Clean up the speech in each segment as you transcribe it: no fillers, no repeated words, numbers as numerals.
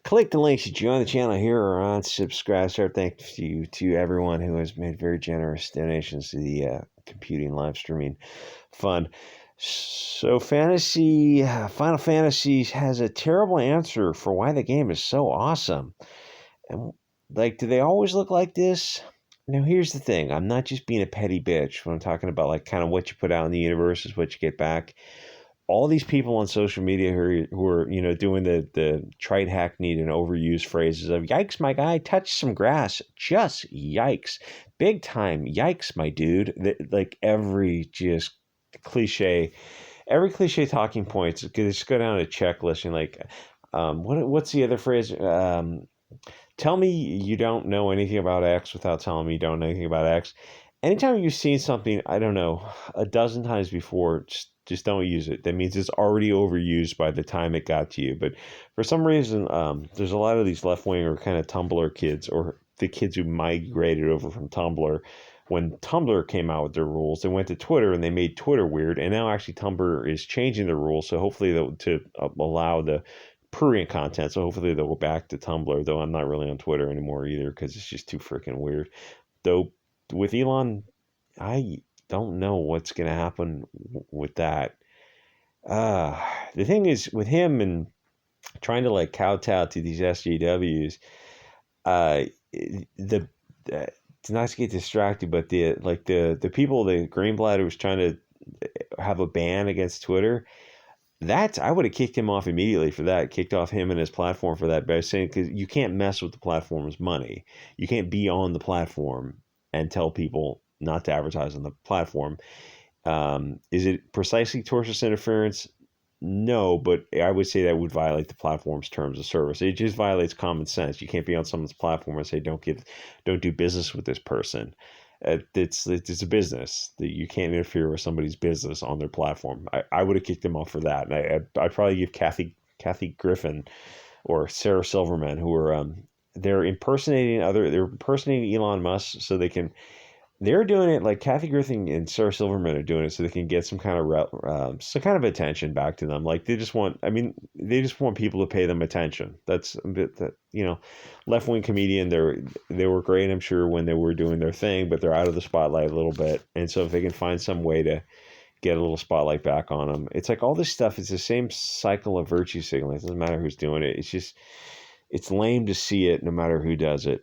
Click the links to join the channel here or on subscribe. Thank you to everyone who has made very generous donations to the computing live streaming fund. So Final Fantasy has a terrible answer for why the game is so awesome. And like, do they always look like this? Now, here's the thing. I'm not just being a petty bitch when I'm talking about like kind of what you put out in the universe is what you get back. All these people on social media who are doing the trite hackneyed and overused phrases of "yikes, my guy, touch some grass," just yikes, big time yikes, my dude. Like every cliche talking points. Just go down a checklist and like, what's the other phrase? Tell me you don't know anything about X without telling me you don't know anything about X. Anytime you've seen something, I don't know, a dozen times before, just don't use it. That means it's already overused by the time it got to you. But for some reason, there's a lot of these left-wing or kind of Tumblr kids, or the kids who migrated over from Tumblr. When Tumblr came out with their rules, they went to Twitter and they made Twitter weird. And now actually Tumblr is changing the rules. So hopefully to allow the prurient content. So hopefully they'll go back to Tumblr, though I'm not really on Twitter anymore either because it's just too freaking weird. Though with Elon, I don't know what's going to happen with that. The thing is with him and trying to like kowtow to these SJWs, the to not to get distracted, but the people, the Greenblatt who was trying to have a ban against Twitter, I would have kicked him off immediately for that. Kicked off him and his platform for that by saying, because you can't mess with the platform's money. You can't be on the platform and tell people not to advertise on the platform. Is it precisely tortious interference? No, but I would say that would violate the platform's terms of service. It just violates common sense. You can't be on someone's platform and say don't do business with this person. It's a business that you can't interfere with somebody's business on their platform. I would have kicked him off for that, and I'd probably give Kathy Griffin or Sarah Silverman, who are they're impersonating Elon Musk so they can. They're doing it like Kathy Griffin and Sarah Silverman are doing it so they can get some kind of attention back to them. Like they just want people to pay them attention. That's a bit that, left wing comedian. They were great, I'm sure, when they were doing their thing, but they're out of the spotlight a little bit. And so if they can find some way to get a little spotlight back on them, it's like all this stuff is the same cycle of virtue signaling. It doesn't matter who's doing it. It's lame to see it no matter who does it.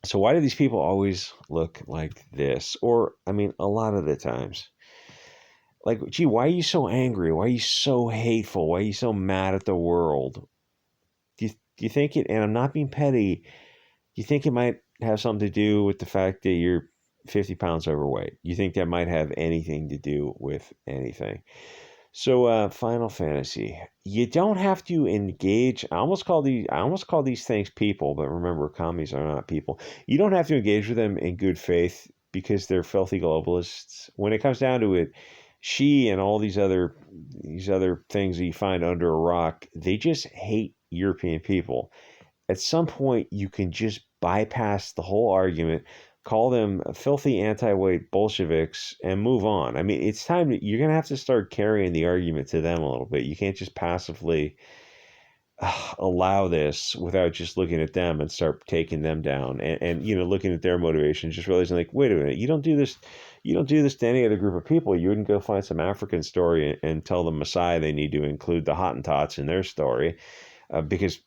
So why do these people always look like this? Or, I mean, a lot of the times. Like, gee, why are you so angry? Why are you so hateful? Why are you so mad at the world? Do you think it, and I'm not being petty, do you think it might have something to do with the fact that you're 50 pounds overweight? You think that might have anything to do with anything? So, Final Fantasy. You don't have to engage. I almost call these things people, but remember, commies are not people. You don't have to engage with them in good faith because they're filthy globalists. When it comes down to it, she and all these other things that you find under a rock, they just hate European people. At some point, you can just bypass the whole argument, call them filthy anti-white Bolsheviks, and move on. I mean, it's time you're going to have to start carrying the argument to them a little bit. You can't just passively allow this without just looking at them and start taking them down and looking at their motivations, just realizing like, wait a minute, you don't do this to any other group of people. You wouldn't go find some African story and tell the Messiah they need to include the Hottentots in their story because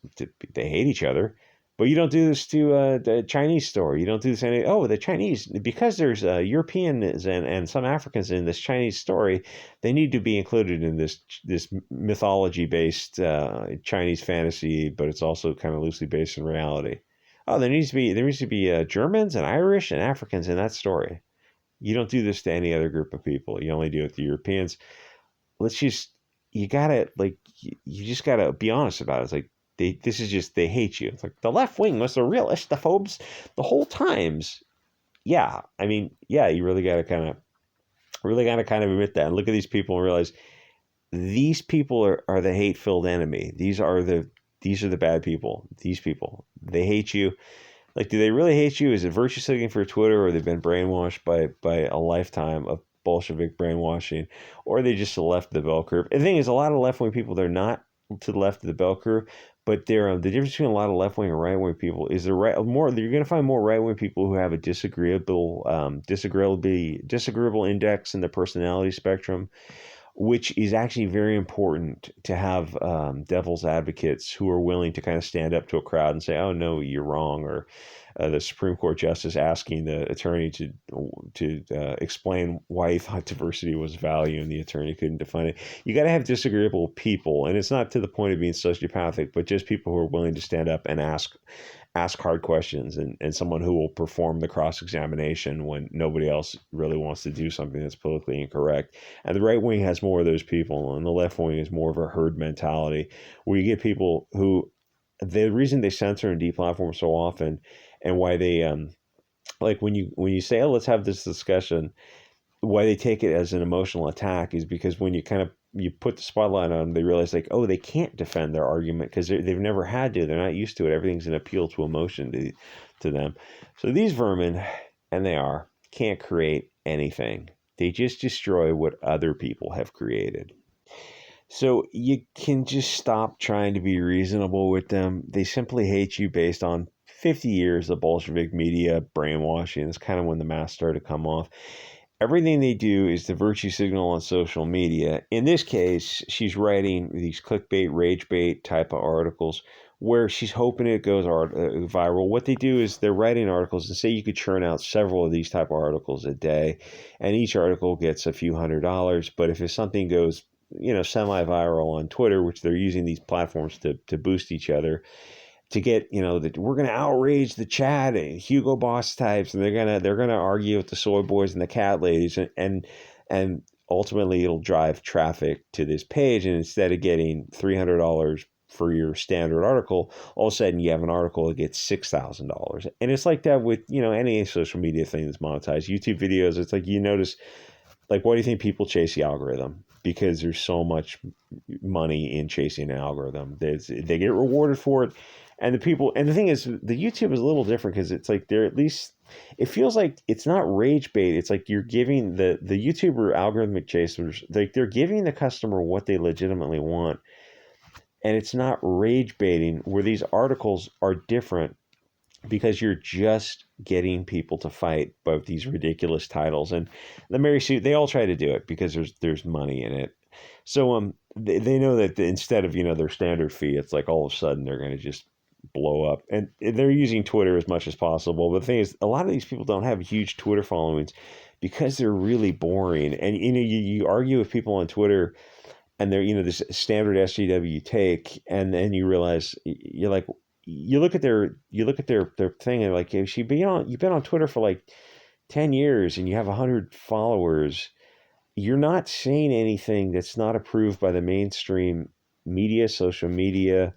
they hate each other. But you don't do this to the Chinese story. You don't do this the Chinese, because there's Europeans and some Africans in this Chinese story, they need to be included in this mythology-based Chinese fantasy, but it's also kind of loosely based in reality. Oh, there needs to be Germans and Irish and Africans in that story. You don't do this to any other group of people. You only do it to Europeans. You just gotta be honest about it. It's like, they hate you. It's like the left wing was the real islamophobes the whole times. Yeah, I mean, yeah, you really got to kind of admit that and look at these people and realize these people are the hate-filled enemy. These are the bad people. These people, they hate you. Like, do they really hate you? Is it virtue signaling for Twitter, or they've been brainwashed by a lifetime of Bolshevik brainwashing, or are they just to the left of the bell curve? And the thing is, a lot of left-wing people, they're not to the left of the bell curve, But the difference between a lot of left wing and right wing people is you're going to find more right wing people who have a disagreeable index in the personality spectrum, which is actually very important to have devil's advocates who are willing to kind of stand up to a crowd and say, "Oh no, you're wrong," or the Supreme Court justice asking the attorney to explain why he thought diversity was value, and the attorney couldn't define it. You got to have disagreeable people, and it's not to the point of being sociopathic, but just people who are willing to stand up and ask hard questions, and someone who will perform the cross-examination when nobody else really wants to do something that's politically incorrect. And the right wing has more of those people, and the left wing is more of a herd mentality, where you get people who, the reason they censor and deplatform so often, and why they like when you say, "Oh, let's have this discussion," why they take it as an emotional attack is because when you put the spotlight on them, they realize like, oh, they can't defend their argument because they've never had to. They're not used to it. Everything's an appeal to emotion to them. So these vermin, and they can't create anything. They just destroy what other people have created. So you can just stop trying to be reasonable with them. They simply hate you based on 50 years of Bolshevik media brainwashing. It's kind of when the mask started to come off. Everything they do is the virtue signal on social media. In this case, she's writing these clickbait, rage bait type of articles where she's hoping it goes viral. What they do is they're writing articles, and say you could churn out several of these type of articles a day, and each article gets a few $100. But if something goes, semi-viral on Twitter, which they're using these platforms to boost each other, to get, that we're going to outrage the chat and Hugo Boss types, and they're gonna argue with the soy boys and the cat ladies, and ultimately it'll drive traffic to this page. And instead of getting $300 for your standard article, all of a sudden you have an article that gets $6,000. And it's like that with any social media thing that's monetized. YouTube videos, it's like you notice, like, why do you think people chase the algorithm? Because there's so much money in chasing an algorithm. They get rewarded for it. And the thing is, the YouTube is a little different because it's like they're at least, it feels like it's not rage bait. It's like you're giving the YouTuber algorithmic chasers, they're giving the customer what they legitimately want. And it's not rage baiting, where these articles are different because you're just getting people to fight both these ridiculous titles. And the Mary Sue, they all try to do it because there's money in it. So they know that instead of their standard fee, it's like all of a sudden they're going to just blow up, and they're using Twitter as much as possible. But the thing is, a lot of these people don't have huge Twitter followings because they're really boring. And you argue with people on Twitter, and they're this standard SJW take, and then you realize you're like, you look at their thing, and like, you've been on Twitter for like 10 years and you have 100 followers. You're not saying anything that's not approved by the mainstream media, social media,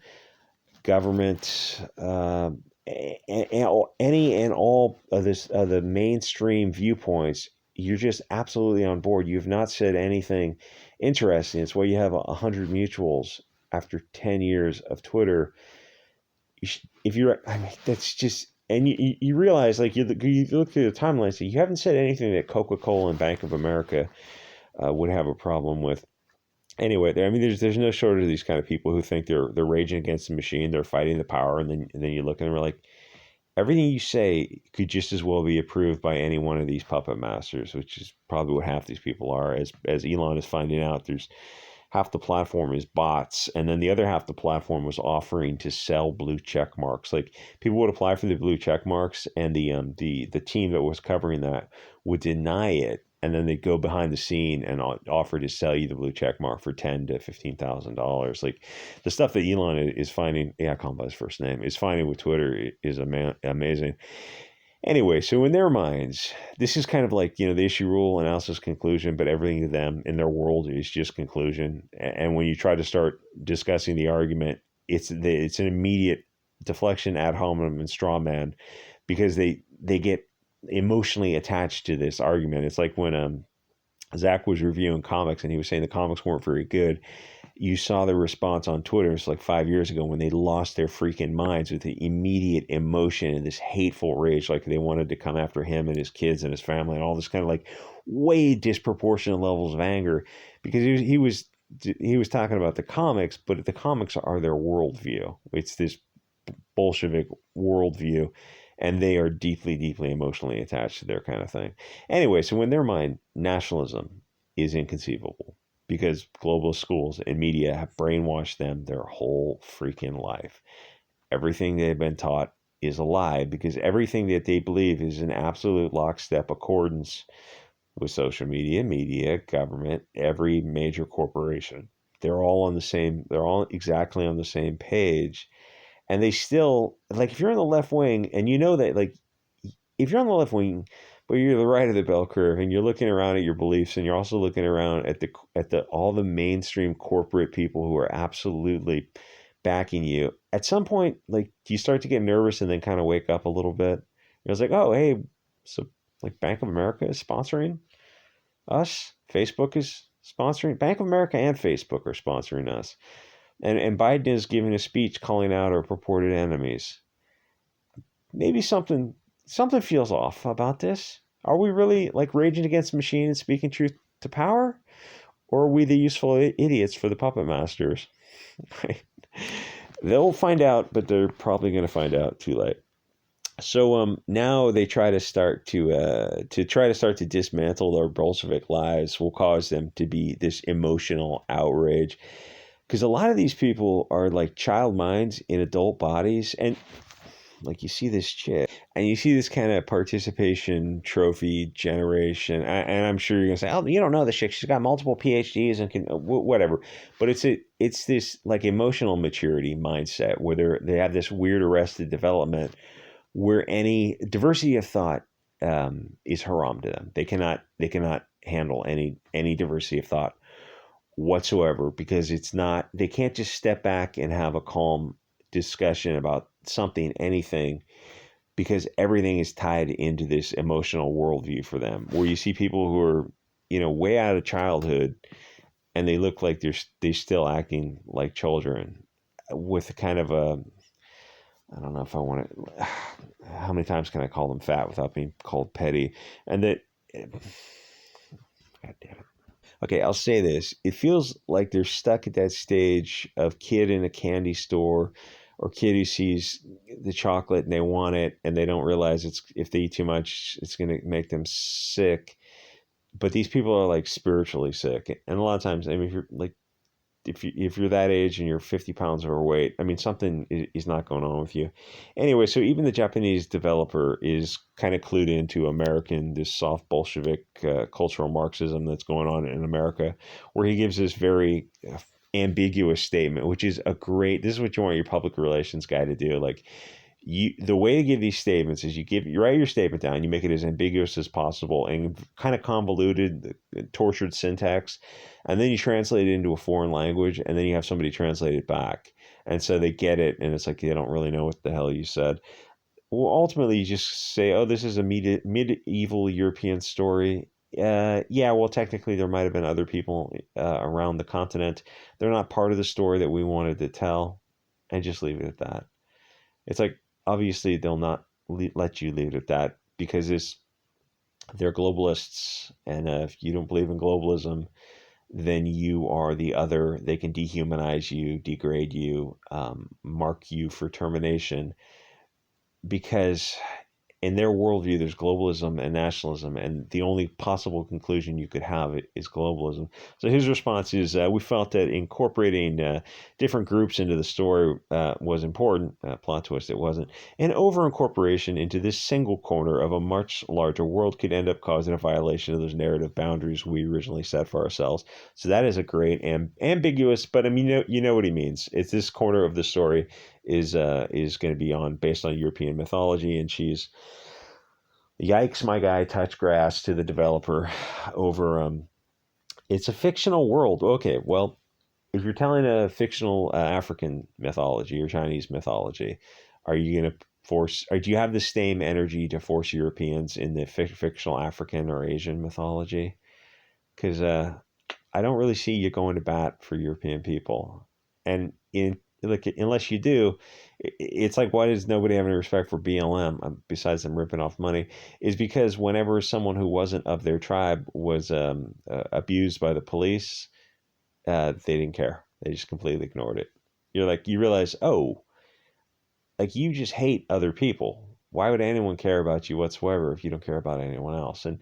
government, any and all of the mainstream viewpoints. You're just absolutely on board. You've not said anything interesting. It's why you have 100 mutuals after 10 years of Twitter. That's just, and you realize, like, you look through the timeline, so you haven't said anything that Coca-Cola and Bank of America would have a problem with. Anyway, there's no shortage of these kind of people who think they're raging against the machine, they're fighting the power, and then you look and we're like, everything you say could just as well be approved by any one of these puppet masters, which is probably what half these people are. As Elon is finding out, there's half the platform is bots, and then the other half the platform was offering to sell blue check marks. Like, people would apply for the blue check marks, and the team that was covering that would deny it, and then they'd go behind the scene and offer to sell you the blue check mark for $10,000 to $15,000. Like, the stuff that Elon is finding, I call him by his first name, is finding with Twitter is amazing. Anyway, so in their minds, this is kind of like, the issue, rule, analysis, conclusion, but everything to them in their world is just conclusion. And when you try to start discussing the argument, it's an immediate deflection, ad hominem, and straw man, because they get emotionally attached to this argument. It's like when Zach was reviewing comics and he was saying the comics weren't very good. You saw the response on Twitter. It's like 5 years ago when they lost their freaking minds with the immediate emotion and this hateful rage. Like, they wanted to come after him and his kids and his family and all this kind of like way disproportionate levels of anger, because he was he was talking about the comics, but the comics are their worldview. It's this Bolshevik worldview, and they are deeply, deeply emotionally attached to their kind of thing. Anyway, so in their mind, nationalism is inconceivable because globalist schools and media have brainwashed them their whole freaking life. Everything they've been taught is a lie because everything that they believe is in absolute lockstep accordance with social media, government, every major corporation. They're all exactly on the same page. And they still, like, if you're on the left wing and you know that, like, if you're on the left wing, but you're the right of the bell curve and you're looking around at your beliefs and you're also looking around at the all the mainstream corporate people who are absolutely backing you, at some point, like, do you start to get nervous and then kind of wake up a little bit? It was like, oh, hey, so like Bank of America is sponsoring us. Facebook is sponsoring. Bank of America and Facebook are sponsoring us. And Biden is giving a speech calling out our purported enemies. Maybe something feels off about this. Are we really like raging against the machine and speaking truth to power? Or are we the useful idiots for the puppet masters? They'll find out, but they're probably going to find out too late. So now they try to start to dismantle their Bolshevik lives. Will cause them to be this emotional outrage, because a lot of these people are like child minds in adult bodies, and like you see this chick, and you see this kind of participation trophy generation, and I'm sure you're gonna say, "Oh, you don't know the chick. She's got multiple PhDs and can whatever." But it's this like emotional maturity mindset where they have this weird arrested development where any diversity of thought is haram to them. They cannot handle any diversity of thought whatsoever, because it's not, they can't just step back and have a calm discussion about something, anything, because everything is tied into this emotional worldview for them, where you see people who are, way out of childhood, and they look like they're still acting like children with a kind of a, I don't know if I want to, how many times can I call them fat without being called petty? And that, God damn it. Okay, I'll say this. It feels like they're stuck at that stage of kid in a candy store, or kid who sees the chocolate and they want it and they don't realize it's, if they eat too much, it's going to make them sick. But these people are like spiritually sick. And a lot of times, I mean, if you're like, if you're that age and you're 50 pounds overweight, I mean, something is not going on with you. Anyway, so even the Japanese developer is kind of clued into American, this soft Bolshevik cultural Marxism that's going on in America, where he gives this very ambiguous statement, which is this is what you want your public relations guy to do. Like, the way to give these statements is you write your statement down, you make it as ambiguous as possible and kind of convoluted, tortured syntax, and then you translate it into a foreign language, and then you have somebody translate it back, and so they get it, and it's like they don't really know what the hell you said. Well, ultimately, you just say, "Oh, this is a medieval European story." Yeah, well, technically, there might have been other people around the continent. They're not part of the story that we wanted to tell, and just leave it at that. It's like, obviously they'll not let you leave it at that, because they're globalists, and if you don't believe in globalism, then you are the other. They can dehumanize you, degrade you, mark you for termination, because in their worldview, there's globalism and nationalism, and the only possible conclusion you could have is globalism. So his response is, we felt that incorporating different groups into the story was important. Plot twist, it wasn't. And over-incorporation into this single corner of a much larger world could end up causing a violation of those narrative boundaries we originally set for ourselves. So that is a great ambiguous, but I mean, you know what he means. It's this corner of the story is going to be based on European mythology, and she's, yikes, my guy, touch grass to the developer over it's a fictional world. Okay, well, if you're telling a fictional African mythology or Chinese mythology, are you going to force, or do you have the same energy to force Europeans in the fictional African or Asian mythology? Because I don't really see you going to bat for European people. And like, unless you do, it's like, why does nobody have any respect for BLM besides them ripping off money? Is because whenever someone who wasn't of their tribe was abused by the police, they didn't care. They just completely ignored it. You're like, you realize, oh, like you just hate other people. Why would anyone care about you whatsoever if you don't care about anyone else? And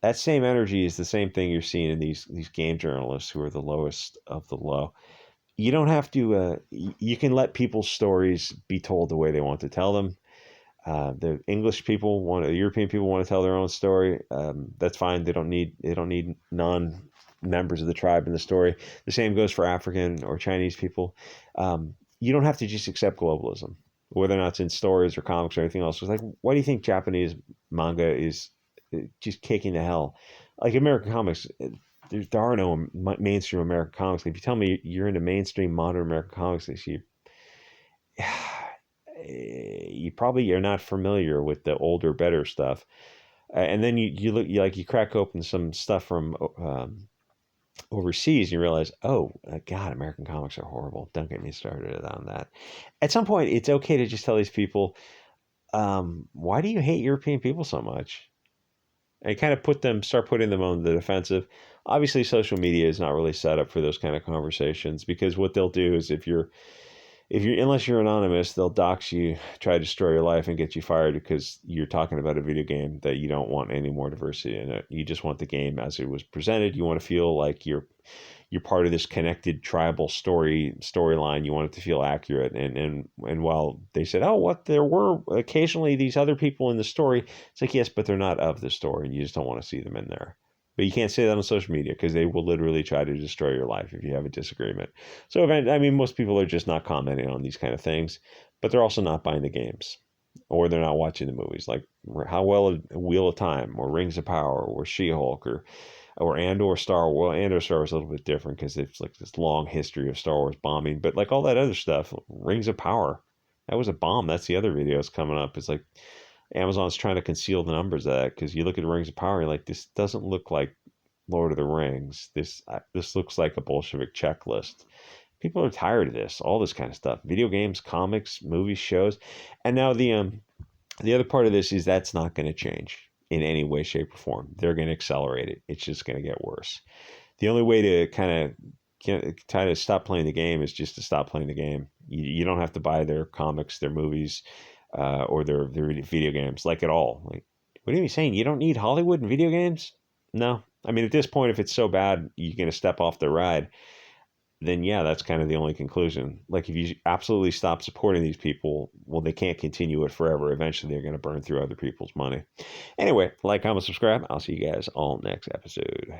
that same energy is the same thing you're seeing in these game journalists who are the lowest of the low. You don't have to. You can let people's stories be told the way they want to tell them. The English people want, the European people want to tell their own story. That's fine. They don't need non members of the tribe in the story. The same goes for African or Chinese people. You don't have to just accept globalism, whether or not it's in stories or comics or anything else. It's like, why do you think Japanese manga is just kicking to hell? Like American comics, there are no mainstream American comics. If you tell me you're into mainstream modern American comics this year, you probably are not familiar with the older, better stuff. And then you look, you crack open some stuff from overseas, and you realize, oh God, American comics are horrible. Don't get me started on that. At some point, it's okay to just tell these people, why do you hate European people so much? And kind of start putting them on the defensive. Obviously, social media is not really set up for those kind of conversations, because what they'll do is, unless you're anonymous, they'll dox you, try to destroy your life, and get you fired because you're talking about a video game that you don't want any more diversity in it. You just want the game as it was presented. You want to feel like you're part of this connected tribal storyline. You want it to feel accurate. And while they said, oh, what, there were occasionally these other people in the story, it's like, yes, but they're not of the story, and you just don't want to see them in there. But you can't say that on social media, because they will literally try to destroy your life if you have a disagreement. So, I mean, most people are just not commenting on these kind of things, but they're also not buying the games, or they're not watching the movies. Like, how well Wheel of Time, or Rings of Power, or She-Hulk, or Star Wars. Well, and Star Wars is a little bit different because it's like this long history of Star Wars bombing. But like all that other stuff, Rings of Power, that was a bomb. That's the other videos coming up. It's like Amazon's trying to conceal the numbers of that, because you look at Rings of Power, you're like, this doesn't look like Lord of the Rings. This looks like a Bolshevik checklist. People are tired of this, all this kind of stuff. Video games, comics, movies, shows, and now the other part of this is that's not going to change in any way, shape, or form. They're going to accelerate it. It's just going to get worse. The only way to kind of try to stop playing the game is just to stop playing the game. You don't have to buy their comics, their movies, or their video games, like, at all. Like, what are you saying? You don't need Hollywood and video games? No. I mean, at this point, if it's so bad you're going to step off the ride, then yeah, that's kind of the only conclusion. Like, if you absolutely stop supporting these people, well, they can't continue it forever. Eventually, they're going to burn through other people's money. Anyway, like, comment, subscribe. I'll see you guys all next episode.